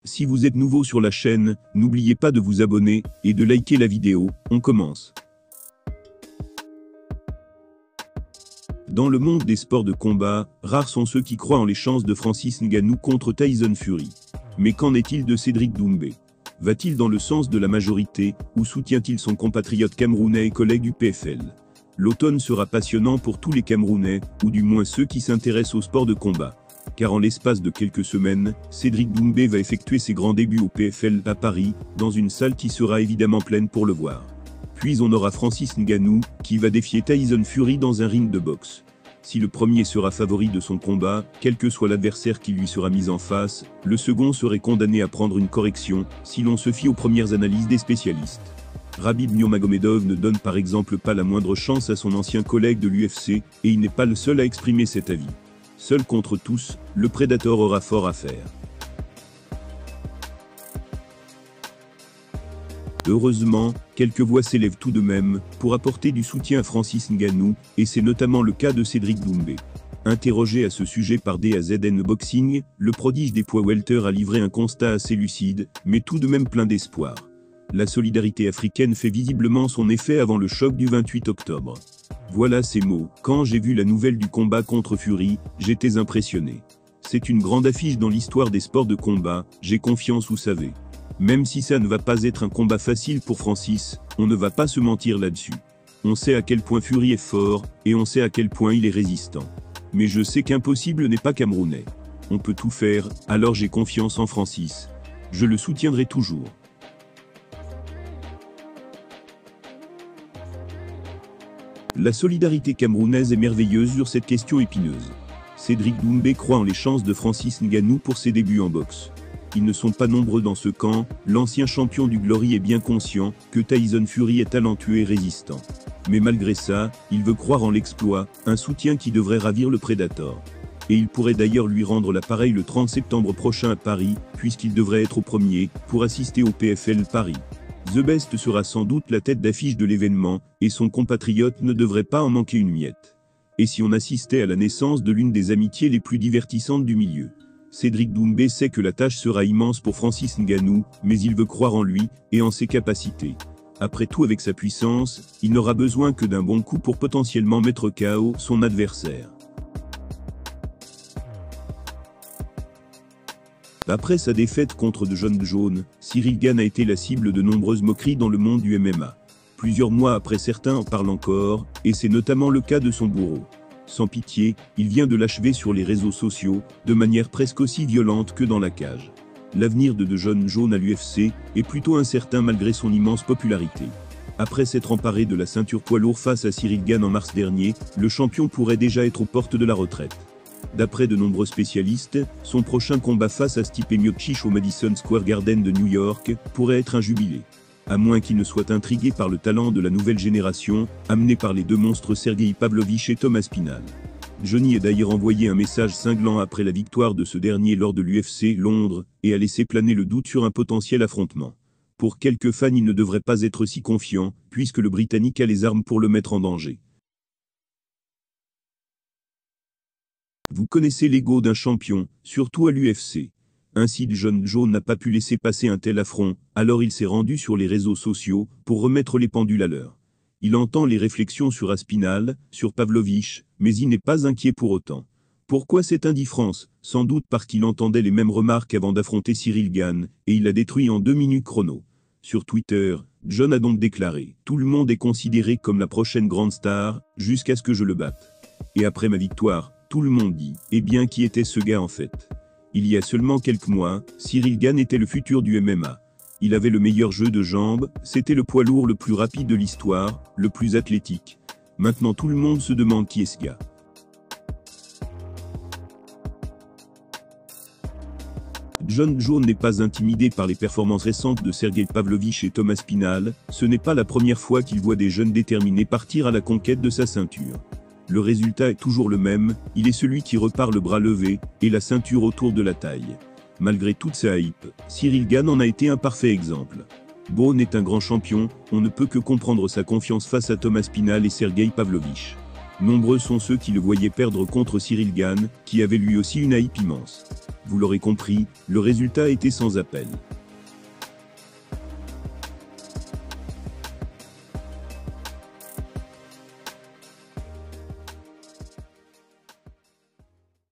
Si vous êtes nouveau sur la chaîne, n'oubliez pas de vous abonner et de liker la vidéo. On commence. Dans le monde des sports de combat, rares sont ceux qui croient en les chances de Francis Ngannou contre Tyson Fury. Mais qu'en est-il de Cédric Doumbé? Va-t-il dans le sens de la majorité, ou soutient-il son compatriote camerounais et collègue du PFL? L'automne sera passionnant pour tous les Camerounais, ou du moins ceux qui s'intéressent au sport de combat. Car en l'espace de quelques semaines, Cédric Doumbé va effectuer ses grands débuts au PFL à Paris, dans une salle qui sera évidemment pleine pour le voir. Puis on aura Francis Ngannou, qui va défier Tyson Fury dans un ring de boxe. Si le premier sera favori de son combat, quel que soit l'adversaire qui lui sera mis en face, le second serait condamné à prendre une correction, si l'on se fie aux premières analyses des spécialistes. Khabib Nurmagomedov ne donne par exemple pas la moindre chance à son ancien collègue de l'UFC, et il n'est pas le seul à exprimer cet avis. Seul contre tous, le Predator aura fort à faire. Heureusement, quelques voix s'élèvent tout de même, pour apporter du soutien à Francis Ngannou, et c'est notamment le cas de Cédric Doumbé. Interrogé à ce sujet par DAZN Boxing, le prodige des poids welter a livré un constat assez lucide, mais tout de même plein d'espoir. La solidarité africaine fait visiblement son effet avant le choc du 28 octobre. Voilà ces mots. Quand j'ai vu la nouvelle du combat contre Fury, j'étais impressionné. C'est une grande affiche dans l'histoire des sports de combat, j'ai confiance, vous savez. Même si ça ne va pas être un combat facile pour Francis, on ne va pas se mentir là-dessus. On sait à quel point Fury est fort, et on sait à quel point il est résistant. Mais je sais qu'impossible n'est pas camerounais. On peut tout faire, alors j'ai confiance en Francis. Je le soutiendrai toujours. La solidarité camerounaise est merveilleuse sur cette question épineuse. Cédric Doumbé croit en les chances de Francis Ngannou pour ses débuts en boxe. Ils ne sont pas nombreux dans ce camp, l'ancien champion du Glory est bien conscient que Tyson Fury est talentueux et résistant. Mais malgré ça, il veut croire en l'exploit, un soutien qui devrait ravir le Predator. Et il pourrait d'ailleurs lui rendre l'appareil le 30 septembre prochain à Paris, puisqu'il devrait être au premier, pour assister au PFL Paris. The Best sera sans doute la tête d'affiche de l'événement, et son compatriote ne devrait pas en manquer une miette. Et si on assistait à la naissance de l'une des amitiés les plus divertissantes du milieu? Cédric Doumbé sait que la tâche sera immense pour Francis Ngannou, mais il veut croire en lui, et en ses capacités. Après tout, avec sa puissance, il n'aura besoin que d'un bon coup pour potentiellement mettre KO son adversaire. Après sa défaite contre Jon Jones, Ciryl Gane a été la cible de nombreuses moqueries dans le monde du MMA. Plusieurs mois après, certains en parlent encore, et c'est notamment le cas de son bourreau. Sans pitié, il vient de l'achever sur les réseaux sociaux, de manière presque aussi violente que dans la cage. L'avenir de Jon Jones à l'UFC est plutôt incertain malgré son immense popularité. Après s'être emparé de la ceinture poids lourd face à Ciryl Gane en mars dernier, le champion pourrait déjà être aux portes de la retraite. D'après de nombreux spécialistes, son prochain combat face à Stipe Miocic au Madison Square Garden de New York pourrait être un jubilé. À moins qu'il ne soit intrigué par le talent de la nouvelle génération, amené par les deux monstres Sergei Pavlovich et Thomas Spinal. Johnny a d'ailleurs envoyé un message cinglant après la victoire de ce dernier lors de l'UFC Londres, et a laissé planer le doute sur un potentiel affrontement. Pour quelques fans, il ne devrait pas être si confiant, puisque le Britannique a les armes pour le mettre en danger. Vous connaissez l'ego d'un champion, surtout à l'UFC. Ainsi, Jon Jones n'a pas pu laisser passer un tel affront, alors il s'est rendu sur les réseaux sociaux pour remettre les pendules à l'heure. Il entend les réflexions sur Aspinall, sur Pavlovich, mais il n'est pas inquiet pour autant. Pourquoi cette indifférence? Sans doute parce qu'il entendait les mêmes remarques avant d'affronter Ciryl Gane, et il l'a détruit en 2 minutes chrono. Sur Twitter, Jon a donc déclaré « Tout le monde est considéré comme la prochaine grande star, jusqu'à ce que je le batte. Et après ma victoire, tout le monde dit « Eh bien, qui était ce gars en fait ?» Il y a seulement quelques mois, Ciryl Gane était le futur du MMA. Il avait le meilleur jeu de jambes, c'était le poids lourd le plus rapide de l'histoire, le plus athlétique. Maintenant tout le monde se demande qui est ce gars. Jon Jones n'est pas intimidé par les performances récentes de Sergei Pavlovich et Thomas Spinal, ce n'est pas la première fois qu'il voit des jeunes déterminés partir à la conquête de sa ceinture. Le résultat est toujours le même, il est celui qui repart le bras levé, et la ceinture autour de la taille. Malgré toute sa hype, Ciryl Gane en a été un parfait exemple. Bourne est un grand champion, on ne peut que comprendre sa confiance face à Thomas Spinal et Sergei Pavlovich. Nombreux sont ceux qui le voyaient perdre contre Cyril Gane, qui avait lui aussi une hype immense. Vous l'aurez compris, le résultat était sans appel.